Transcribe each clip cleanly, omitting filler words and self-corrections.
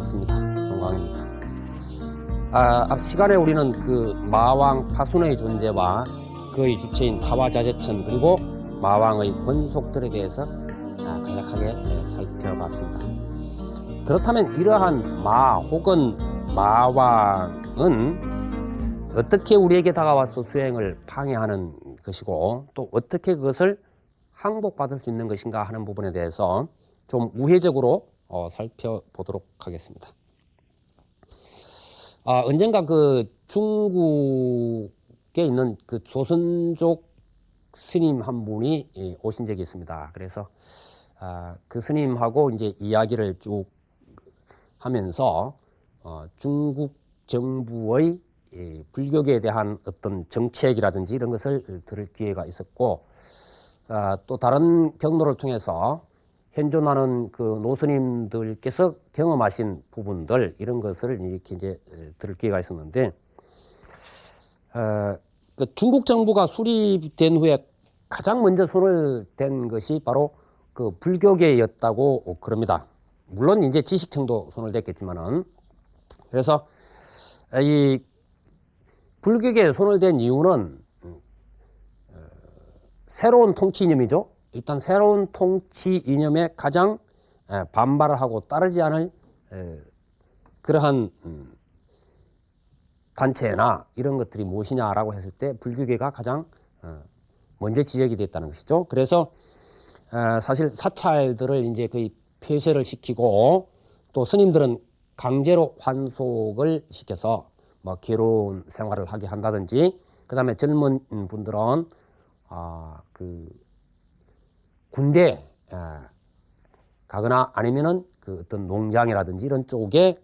반갑습니다. 동광입니다. 앞 시간에 우리는 그 마왕 파순의 존재와 그의 주체인 타화자재천 그리고 마왕의 권속들에 대해서 간략하게 살펴봤습니다. 그렇다면 이러한 마 혹은 마왕은 어떻게 우리에게 다가와서 수행을 방해하는 것이고 또 어떻게 그것을 항복받을 수 있는 것인가 하는 부분에 대해서 좀 우회적으로 살펴보도록 하겠습니다. 언젠가 그 중국에 있는 그 조선족 스님 한 분이 오신 적이 있습니다. 그래서 그 스님하고 이제 이야기를 쭉 하면서 중국 정부의 불교계에 대한 어떤 정책이라든지 이런 것을 들을 기회가 있었고 또 다른 경로를 통해서 현존하는 그 노스님들께서 경험하신 부분들 이런 것을 이렇게 이제 들을 기회가 있었는데 그 중국 정부가 수립된 후에 가장 먼저 손을 댄 것이 바로 그 불교계였다고 그럽니다. 물론 이제 지식층도 손을 댔겠지만은 그래서 이 불교계에 손을 댄 이유는 새로운 통치 이념이죠. 일단 새로운 통치 이념에 가장 반발을 하고 따르지 않을 그러한 단체나 이런 것들이 무엇이냐라고 했을 때 불교계가 가장 먼저 지적이 됐다는 것이죠. 그래서 사실 사찰들을 이제 거의 폐쇄를 시키고 또 스님들은 강제로 환속을 시켜서 뭐 괴로운 생활을 하게 한다든지 그 다음에 젊은 분들은 그 군대 가거나 아니면은 그 어떤 농장이라든지 이런 쪽에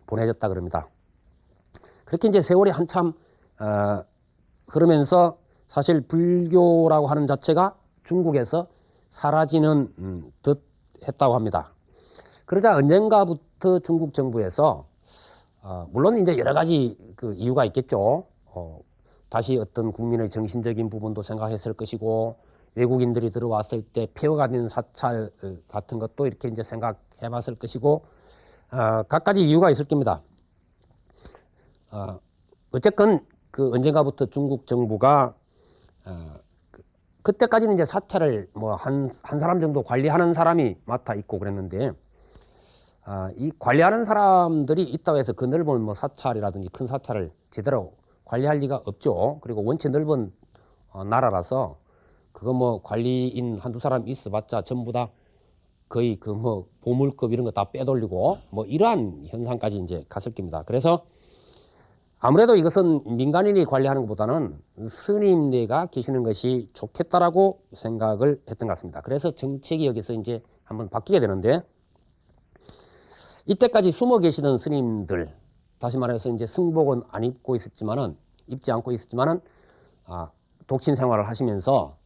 보내졌다 그럽니다. 그렇게 이제 세월이 한참 흐르면서 사실 불교라고 하는 자체가 중국에서 사라지는 듯 했다고 합니다. 그러자 언젠가부터 중국 정부에서 물론 이제 여러 가지 그 이유가 있겠죠. 다시 어떤 국민의 정신적인 부분도 생각했을 것이고 외국인들이 들어왔을 때 폐허가 된 사찰 같은 것도 이렇게 이제 생각해 봤을 것이고 갖가지 이유가 있을 겁니다. 어쨌건 그 언젠가부터 중국 정부가 그때까지는 이제 사찰을 뭐 한 사람 정도 관리하는 사람이 맡아 있고 그랬는데 이 관리하는 사람들이 있다고 해서 그 넓은 뭐 사찰이라든지 큰 사찰을 제대로 관리할 리가 없죠. 그리고 원체 넓은 나라라서 그거 뭐 관리인 한두 사람 있어봤자 전부 다 거의 그 뭐 보물급 이런 거 다 빼돌리고 뭐 이러한 현상까지 이제 갔을 겁니다. 그래서 아무래도 이것은 민간인이 관리하는 것보다는 스님네가 계시는 것이 좋겠다라고 생각을 했던 것 같습니다. 그래서 정책이 여기서 이제 한번 바뀌게 되는데 이때까지 숨어 계시던 스님들 다시 말해서 이제 승복은 안 입고 있었지만은 입지 않고 있었지만은 독신 생활을 하시면서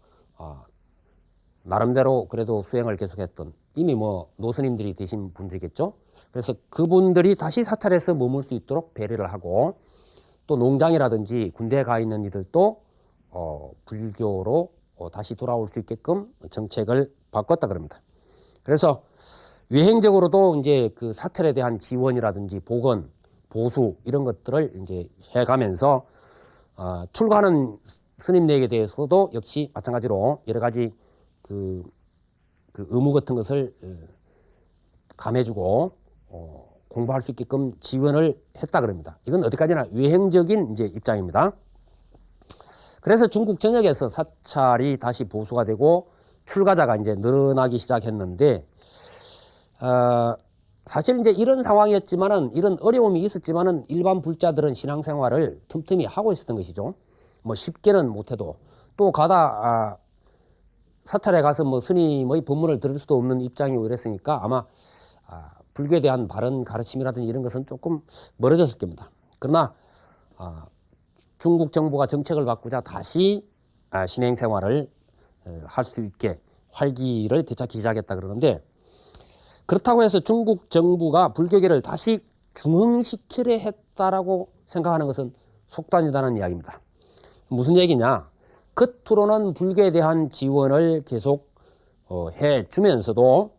나름대로 그래도 수행을 계속했던 이미 뭐 노스님들이 되신 분들이겠죠. 그래서 그분들이 다시 사찰에서 머물 수 있도록 배려를 하고 또 농장이라든지 군대에 가 있는 이들도 불교로 다시 돌아올 수 있게끔 정책을 바꿨다 그럽니다. 그래서 외행적으로도 이제 그 사찰에 대한 지원이라든지 복원, 보수 이런 것들을 이제 해가면서 출가하는 스님네에 대해서도 역시 마찬가지로 여러 가지 그 의무 같은 것을 감해주고 공부할 수 있게끔 지원을 했다 그럽니다. 이건 어디까지나 외행적인 이제 입장입니다. 그래서 중국 전역에서 사찰이 다시 보수가 되고 출가자가 이제 늘어나기 시작했는데 사실 이제 이런 상황이었지만은 이런 어려움이 있었지만은 일반 불자들은 신앙생활을 틈틈이 하고 있었던 것이죠. 뭐 쉽게는 못해도 또 가다 사찰에 가서 뭐 스님의 법문을 들을 수도 없는 입장이고 이랬으니까 아마 불교에 대한 바른 가르침이라든지 이런 것은 조금 멀어졌을 겁니다. 그러나 중국 정부가 정책을 바꾸자 다시 신행생활을 할 수 있게 활기를 되찾기 시작했다 그러는데 그렇다고 해서 중국 정부가 불교계를 다시 중흥시키려 했다라고 생각하는 것은 속단이라는 이야기입니다. 무슨 얘기냐? 겉으로는 불교에 대한 지원을 계속 해주면서도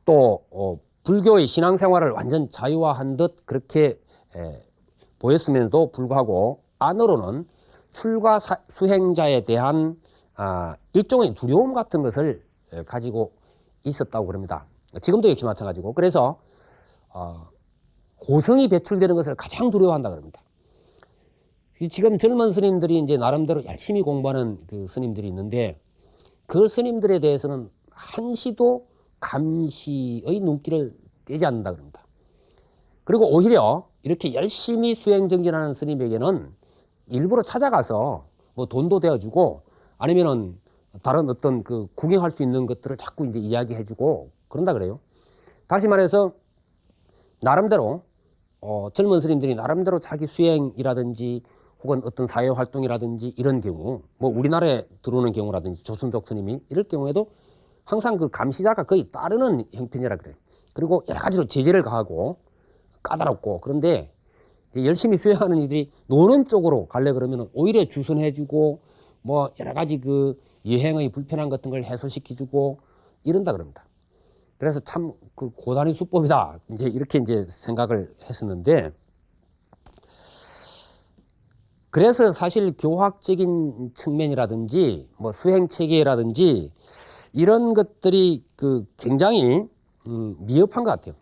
또 불교의 신앙생활을 완전 자유화한 듯 그렇게 보였음에도 불구하고 안으로는 출가 수행자에 대한 일종의 두려움 같은 것을 가지고 있었다고 그럽니다. 지금도 역시 마찬가지고. 그래서 고성이 배출되는 것을 가장 두려워한다 그럽니다. 지금 젊은 스님들이 이제 나름대로 열심히 공부하는 그 스님들이 있는데 그 스님들에 대해서는 한시도 감시의 눈길을 떼지 않는다 그럽니다. 그리고 오히려 이렇게 열심히 수행정진하는 스님에게는 일부러 찾아가서 뭐 돈도 대어주고 아니면은 다른 어떤 그 구경할 수 있는 것들을 자꾸 이제 이야기해주고 그런다 그래요. 다시 말해서 나름대로 젊은 스님들이 나름대로 자기 수행이라든지 혹은 어떤 사회 활동이라든지 이런 경우 뭐 우리나라에 들어오는 경우라든지 조선족 스님이 이럴 경우에도 항상 그 감시자가 거의 따르는 형편이라 그래요. 그리고 여러 가지로 제재를 가하고 까다롭고 그런데 열심히 수행하는 이들이 노는 쪽으로 가려 그러면 오히려 주선해주고 뭐 여러 가지 그 여행의 불편함 같은 걸 해소시켜주고 이런다 그럽니다. 그래서 참 그 고단의 수법이다 이제 이렇게 이제 생각을 했었는데 그래서 사실 교학적인 측면이라든지 뭐 수행 체계라든지 이런 것들이 그 굉장히 미흡한 것 같아요.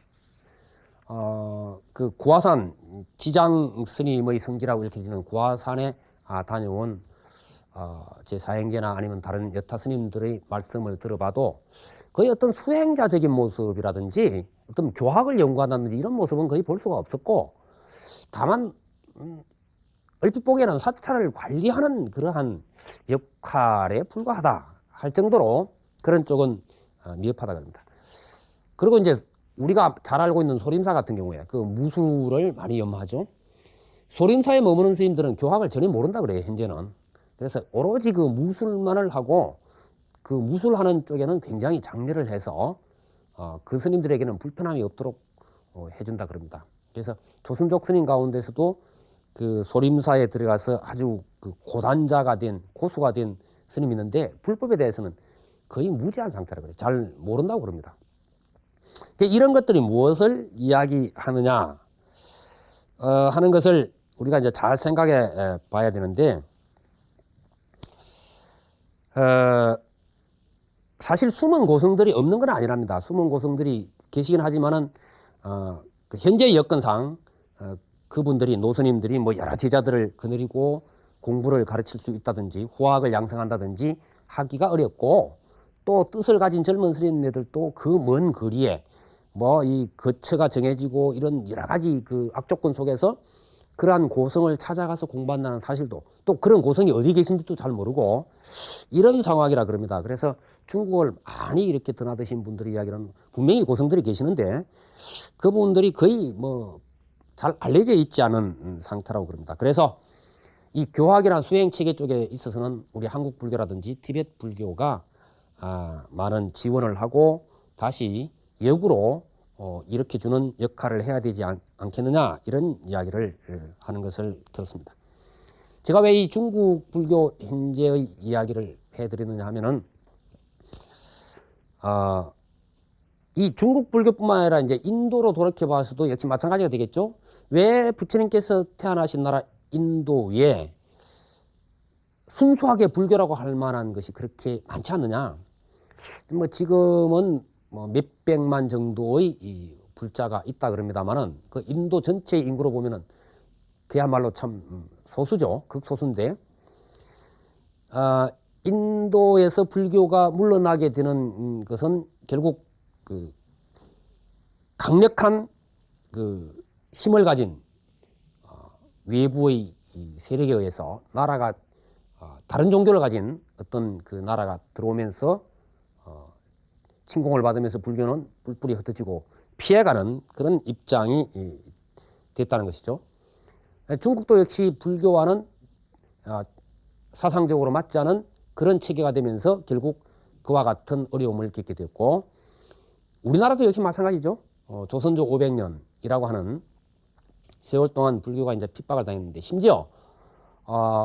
그 구화산 지장 스님의 성지라고 이렇게 되는 구화산에 다녀온 제 사행제나 아니면 다른 여타 스님들의 말씀을 들어봐도 거의 어떤 수행자적인 모습이라든지 어떤 교학을 연구한다든지 이런 모습은 거의 볼 수가 없었고 다만 얼핏 보기에는 사찰을 관리하는 그러한 역할에 불과하다 할 정도로 그런 쪽은 미흡하다 그럽니다. 그리고 이제 우리가 잘 알고 있는 소림사 같은 경우에 그 무술을 많이 연마하죠. 소림사에 머무는 스님들은 교학을 전혀 모른다 그래요, 현재는. 그래서 오로지 그 무술만을 하고 그 무술하는 쪽에는 굉장히 장려를 해서 그 스님들에게는 불편함이 없도록 해준다 그럽니다. 그래서 조선족 스님 가운데서도 그 소림사에 들어가서 아주 그 고단자가 된 고수가 된 스님이 있는데 불법에 대해서는 거의 무지한 상태라 그래요. 잘 모른다고 그럽니다. 이런 것들이 무엇을 이야기하느냐 하는 것을 우리가 이제 잘 생각해 봐야 되는데 사실 숨은 고성들이 없는 건 아니랍니다. 숨은 고성들이 계시긴 하지만은 그 현재 여건상 그분들이 노스님들이 뭐 여러 제자들을 거느리고 공부를 가르칠 수 있다든지 후학을 양성한다든지 하기가 어렵고 또 뜻을 가진 젊은 스님들도 그 먼 거리에 뭐 이 거처가 정해지고 이런 여러 가지 그 악조건 속에서 그러한 고성을 찾아가서 공부한다는 사실도 또 그런 고성이 어디 계신지도 잘 모르고 이런 상황이라 그럽니다. 그래서 중국을 많이 이렇게 드나드신 분들의 이야기는 분명히 고성들이 계시는데 그분들이 거의 뭐 잘 알려져 있지 않은 상태라고 그럽니다. 그래서 이 교학이나 수행 체계 쪽에 있어서는 우리 한국 불교라든지 티베트 불교가 많은 지원을 하고 다시 역으로 이렇게 주는 역할을 해야 되지 않겠느냐 이런 이야기를 하는 것을 들었습니다. 제가 왜 이 중국 불교 현재의 이야기를 해드리느냐 하면은 이 중국 불교뿐만 아니라 이제 인도로 돌이켜 봐서도 역시 마찬가지가 되겠죠. 왜 부처님께서 태어나신 나라 인도에 순수하게 불교라고 할 만한 것이 그렇게 많지 않느냐. 뭐 지금은 뭐 몇백만 정도의 이 불자가 있다 그럽니다만은 그 인도 전체 인구로 보면은 그야말로 참 소수죠. 극소수인데 인도에서 불교가 물러나게 되는 것은 결국 그 강력한 그 힘을 가진 외부의 세력에 의해서 나라가 다른 종교를 가진 어떤 그 나라가 들어오면서 침공을 받으면서 불교는 뿔뿔이 흩어지고 피해가는 그런 입장이 됐다는 것이죠. 중국도 역시 불교와는 사상적으로 맞지 않은 그런 체계가 되면서 결국 그와 같은 어려움을 겪게 됐고 우리나라도 역시 마찬가지죠. 조선조 500년이라고 하는 세월 동안 불교가 이제 핍박을 당했는데 심지어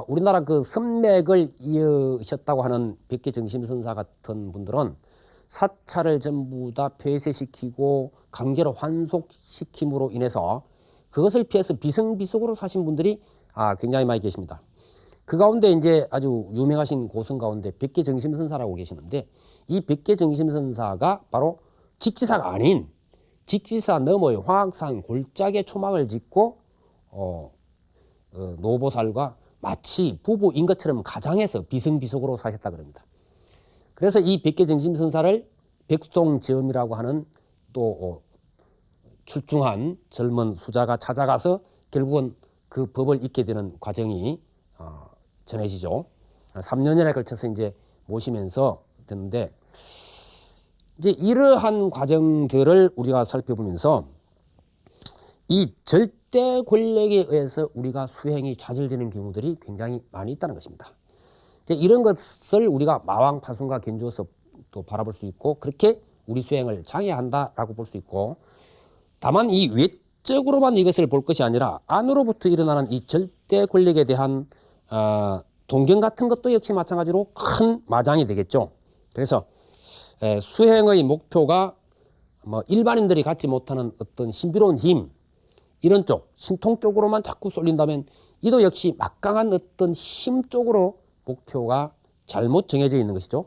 우리나라 그 선맥을 이으셨다고 하는 백계 정심선사 같은 분들은 사찰을 전부 다 폐쇄시키고 강제로 환속시킴으로 인해서 그것을 피해서 비승비속으로 사신 분들이 굉장히 많이 계십니다. 그 가운데 이제 아주 유명하신 고승 가운데 백계정심선사라고 계시는데, 이 백계정심선사가 바로 직지사가 아닌 직지사 너머의 화악산 골짜기에 초막을 짓고 노보살과 마치 부부인 것처럼 가장해서 비승비속으로 사셨다 그럽니다. 그래서 이 백계정심선사를 백송지엄이라고 하는 또 출중한 젊은 수자가 찾아가서 결국은 그 법을 잊게 되는 과정이 전해지죠. 3년여에 걸쳐서 이제 모시면서 됐는데, 이제 이러한 과정들을 우리가 살펴보면서 이 절대 권력에 의해서 우리가 수행이 좌절되는 경우들이 굉장히 많이 있다는 것입니다. 이제 이런 것을 우리가 마왕파순과 견주어서 또 바라볼 수 있고, 그렇게 우리 수행을 장애한다라고 볼 수 있고, 다만 이 외적으로만 이것을 볼 것이 아니라 안으로부터 일어나는 이 절대 권력에 대한 동경 같은 것도 역시 마찬가지로 큰 마장이 되겠죠. 그래서 수행의 목표가 뭐 일반인들이 갖지 못하는 어떤 신비로운 힘, 이런 쪽, 신통 쪽으로만 자꾸 쏠린다면 이도 역시 막강한 어떤 힘 쪽으로 목표가 잘못 정해져 있는 것이죠.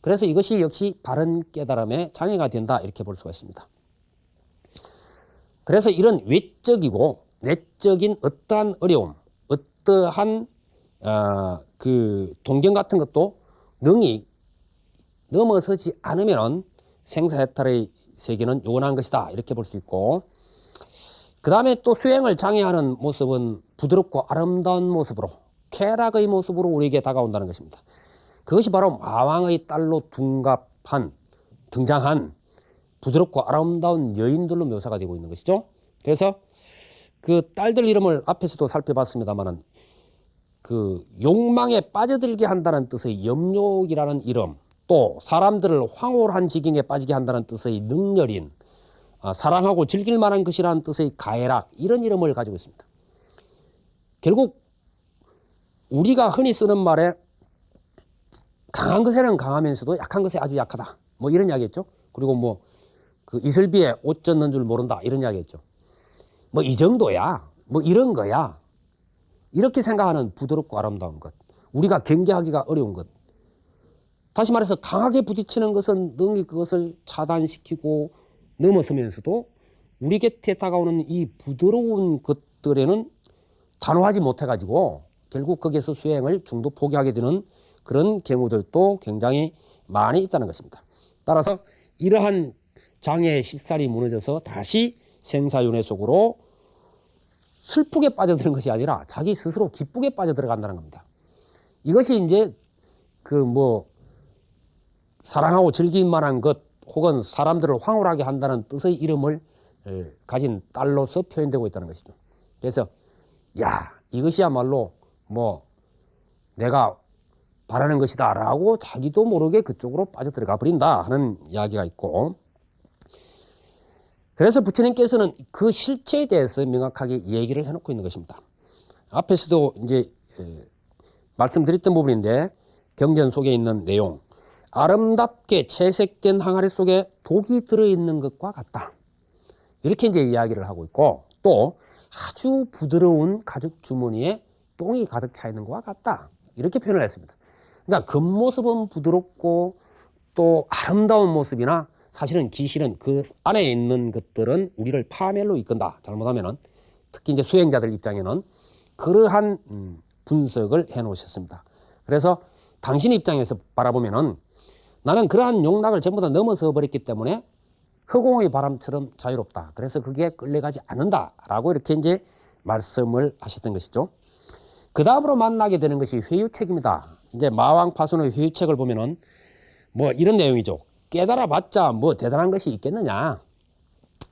그래서 이것이 역시 바른 깨달음의 장애가 된다, 이렇게 볼 수가 있습니다. 그래서 이런 외적이고 내적인 어떠한 어려움, 어떠한 그 동경 같은 것도 능히 넘어서지 않으면 생사해탈의 세계는 요원한 것이다, 이렇게 볼 수 있고, 그 다음에 또 수행을 장애하는 모습은 부드럽고 아름다운 모습으로, 쾌락의 모습으로 우리에게 다가온다는 것입니다. 그것이 바로 마왕의 딸로 등장한 부드럽고 아름다운 여인들로 묘사가 되고 있는 것이죠. 그래서 그 딸들 이름을 앞에서도 살펴봤습니다만은, 그 욕망에 빠져들게 한다는 뜻의 염욕이라는 이름, 또 사람들을 황홀한 지경에 빠지게 한다는 뜻의 능렬인, 사랑하고 즐길 만한 것이라는 뜻의 가해락, 이런 이름을 가지고 있습니다. 결국 우리가 흔히 쓰는 말에 강한 것에는 강하면서도 약한 것에 아주 약하다, 뭐 이런 이야기겠죠. 그리고 뭐 그 이슬비에 옷 젖는 줄 모른다, 이런 이야기겠죠. 뭐 이 정도야, 뭐 이런 거야, 이렇게 생각하는 부드럽고 아름다운 것, 우리가 경계하기가 어려운 것, 다시 말해서 강하게 부딪히는 것은 능히 그것을 차단시키고 넘어서면서도 우리 곁에 다가오는 이 부드러운 것들에는 단호하지 못해가지고 결국 거기에서 수행을 중도 포기하게 되는 그런 경우들도 굉장히 많이 있다는 것입니다. 따라서 이러한 장애의 쉽사리 무너져서 다시 생사윤회 속으로 슬프게 빠져드는 것이 아니라 자기 스스로 기쁘게 빠져들어간다는 겁니다. 이것이 이제 그 뭐 사랑하고 즐길 만한 것, 혹은 사람들을 황홀하게 한다는 뜻의 이름을 가진 딸로서 표현되고 있다는 것이죠. 그래서 이것이야말로 뭐 내가 바라는 것이다 라고 자기도 모르게 그쪽으로 빠져들어가 버린다 하는 이야기가 있고, 그래서 부처님께서는 그 실체에 대해서 명확하게 얘기를 해놓고 있는 것입니다. 앞에서도 이제 말씀드렸던 부분인데, 경전 속에 있는 내용, 아름답게 채색된 항아리 속에 독이 들어있는 것과 같다, 이렇게 이제 이야기를 하고 있고, 또 아주 부드러운 가죽 주머니에 똥이 가득 차 있는 것과 같다, 이렇게 표현을 했습니다. 그러니까 겉모습은 부드럽고 또 아름다운 모습이나 사실은 기실은 그 안에 있는 것들은 우리를 파멸로 이끈다, 잘못하면은. 특히 이제 수행자들 입장에는 그러한 분석을 해 놓으셨습니다. 그래서 당신 입장에서 바라보면은 나는 그러한 용락을 전부 다 넘어서 버렸기 때문에 허공의 바람처럼 자유롭다, 그래서 그게 끌려가지 않는다라고 이렇게 이제 말씀을 하셨던 것이죠. 그 다음으로 만나게 되는 것이 회유책입니다. 이제 마왕파순의 회유책을 보면은 뭐 이런 내용이죠. 깨달아봤자 뭐 대단한 것이 있겠느냐,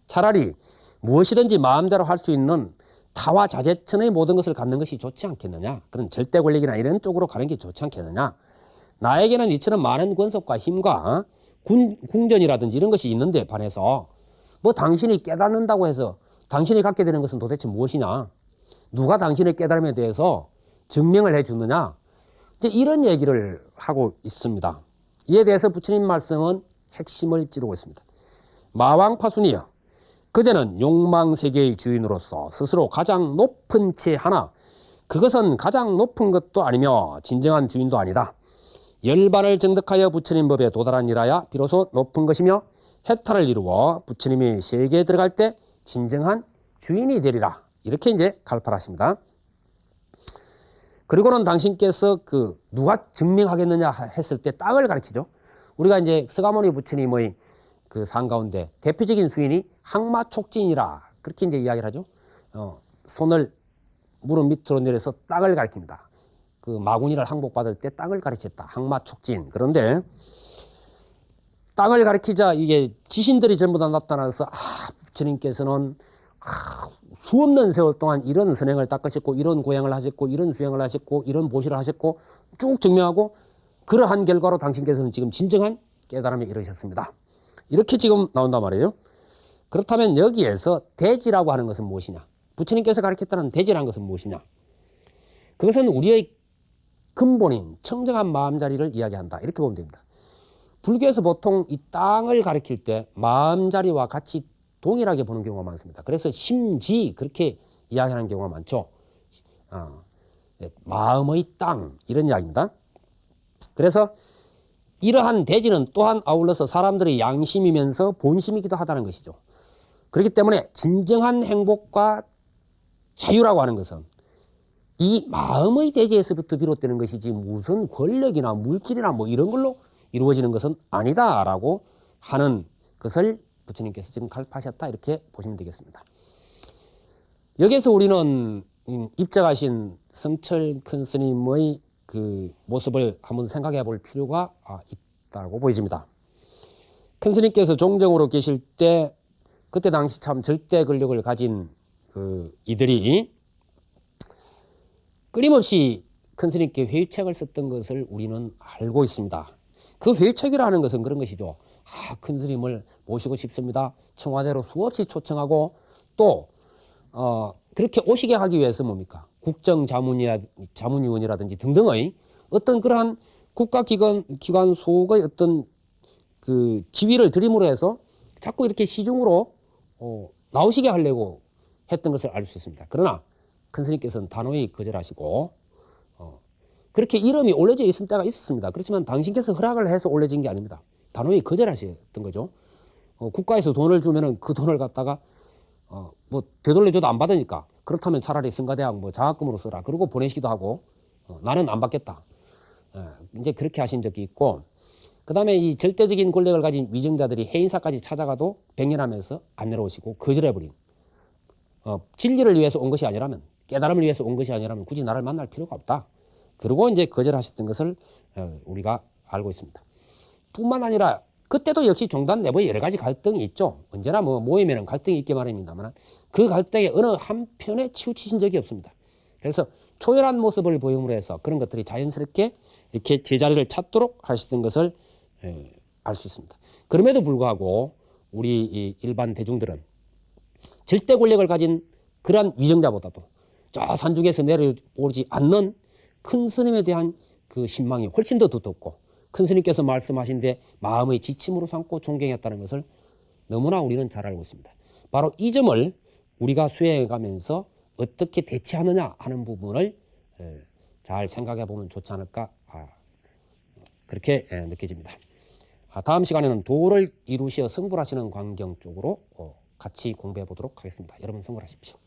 차라리 무엇이든지 마음대로 할 수 있는 타화자재천의 모든 것을 갖는 것이 좋지 않겠느냐, 그런 절대 권력이나 이런 쪽으로 가는 게 좋지 않겠느냐, 나에게는 이처럼 많은 권속과 힘과 궁전이라든지 이런 것이 있는데 반해서 뭐 당신이 깨닫는다고 해서 당신이 갖게 되는 것은 도대체 무엇이냐, 누가 당신의 깨달음에 대해서 증명을 해 주느냐, 이제 이런 얘기를 하고 있습니다. 이에 대해서 부처님 말씀은 핵심을 찌르고 있습니다. 마왕파순이여, 그대는 욕망세계의 주인으로서 스스로 가장 높은 채 하나 그것은 가장 높은 것도 아니며 진정한 주인도 아니다. 열반을 정득하여 부처님 법에 도달하니라야 비로소 높은 것이며 해탈을 이루어 부처님이 세계에 들어갈 때 진정한 주인이 되리라. 이렇게 이제 갈파하십니다. 그리고는 당신께서 누가 증명하겠느냐 했을 때 땅을 가리키죠. 우리가 이제 서가모니 부처님의 그 상 가운데 대표적인 수인이 항마촉진이라 그렇게 이제 이야기를 하죠. 손을 무릎 밑으로 내려서 땅을 가리킵니다. 그 마군이를 항복받을 때 땅을 가리켰다. 항마촉진. 그런데 땅을 가리키자 이게 지신들이 전부 다 나타나서 부처님께서는 수없는 세월 동안 이런 선행을 닦으셨고 이런 고행을 하셨고 이런 수행을 하셨고 이런 보시를 하셨고 쭉 증명하고 그러한 결과로 당신께서는 지금 진정한 깨달음에 이르셨습니다. 이렇게 지금 나온단 말이에요. 그렇다면 여기에서 대지라고 하는 것은 무엇이냐? 부처님께서 가르쳤다는 대지라는 것은 무엇이냐? 그것은 우리의 근본인 청정한 마음자리를 이야기한다. 이렇게 보면 됩니다. 불교에서 보통 이 땅을 가리킬 때 마음자리와 같이 동일하게 보는 경우가 많습니다. 그래서 심지 그렇게 이야기하는 경우가 많죠. 마음의 땅 이런 이야기입니다. 그래서 이러한 대지는 또한 아울러서 사람들의 양심이면서 본심이기도 하다는 것이죠. 그렇기 때문에 진정한 행복과 자유라고 하는 것은 이 마음의 대지에서부터 비롯되는 것이지 무슨 권력이나 물질이나 뭐 이런 걸로 이루어지는 것은 아니다라고 하는 것을 부처님께서 지금 갈파하셨다 이렇게 보시면 되겠습니다. 여기에서 우리는 입장하신 성철 큰 스님의 그 모습을 한번 생각해 볼 필요가 있다고 보여집니다. 큰 스님께서 종정으로 계실 때 그때 당시 참 절대 권력을 가진 이들이 끊임없이 큰 스님께 회유책을 썼던 것을 우리는 알고 있습니다. 그 회유책이라는 것은 그런 것이죠. 큰 스님을 모시고 싶습니다. 청와대로 수없이 초청하고 또 그렇게 오시게 하기 위해서 뭡니까? 국정자문위원이라든지 등등의 어떤 그러한 국가기관 속의 어떤 그 지위를 드림으로 해서 자꾸 이렇게 시중으로 나오시게 하려고 했던 것을 알 수 있습니다. 그러나 큰 스님께서는 단호히 거절하시고 그렇게 이름이 올려져 있을 때가 있었습니다. 그렇지만 당신께서 허락을 해서 올려진 게 아닙니다. 단호히 거절하셨던 거죠. 국가에서 돈을 주면은 그 돈을 갖다가 뭐 되돌려줘도 안 받으니까 그렇다면 차라리 성가대학 뭐 장학금으로 써라. 그러고 보내시기도 하고 나는 안 받겠다. 이제 그렇게 하신 적이 있고 그 다음에 이 절대적인 권력을 가진 위정자들이 해인사까지 찾아가도 백년하면서 안 내려오시고 거절해버린 진리를 위해서 온 것이 아니라면 깨달음을 위해서 온 것이 아니라면 굳이 나를 만날 필요가 없다. 그리고 이제 거절하셨던 것을 우리가 알고 있습니다. 뿐만 아니라 그때도 역시 종단 내부에 여러 가지 갈등이 있죠. 언제나 뭐 모이면 갈등이 있게 마련입니다만 그 갈등에 어느 한편에 치우치신 적이 없습니다. 그래서 초열한 모습을 보임으로 해서 그런 것들이 자연스럽게 이렇게 제자리를 찾도록 하셨던 것을 알 수 있습니다. 그럼에도 불구하고 우리 이 일반 대중들은 절대 권력을 가진 그러한 위정자보다도 저 산중에서 내려오지 않는 큰 스님에 대한 그 신망이 훨씬 더 두텁고 큰 스님께서 말씀하신 데 마음의 지침으로 삼고 존경했다는 것을 너무나 우리는 잘 알고 있습니다. 바로 이 점을 우리가 수행해가면서 어떻게 대처하느냐 하는 부분을 잘 생각해 보면 좋지 않을까 그렇게 느껴집니다. 다음 시간에는 도를 이루시어 성불하시는 광경 쪽으로 같이 공부해 보도록 하겠습니다. 여러분 성불하십시오.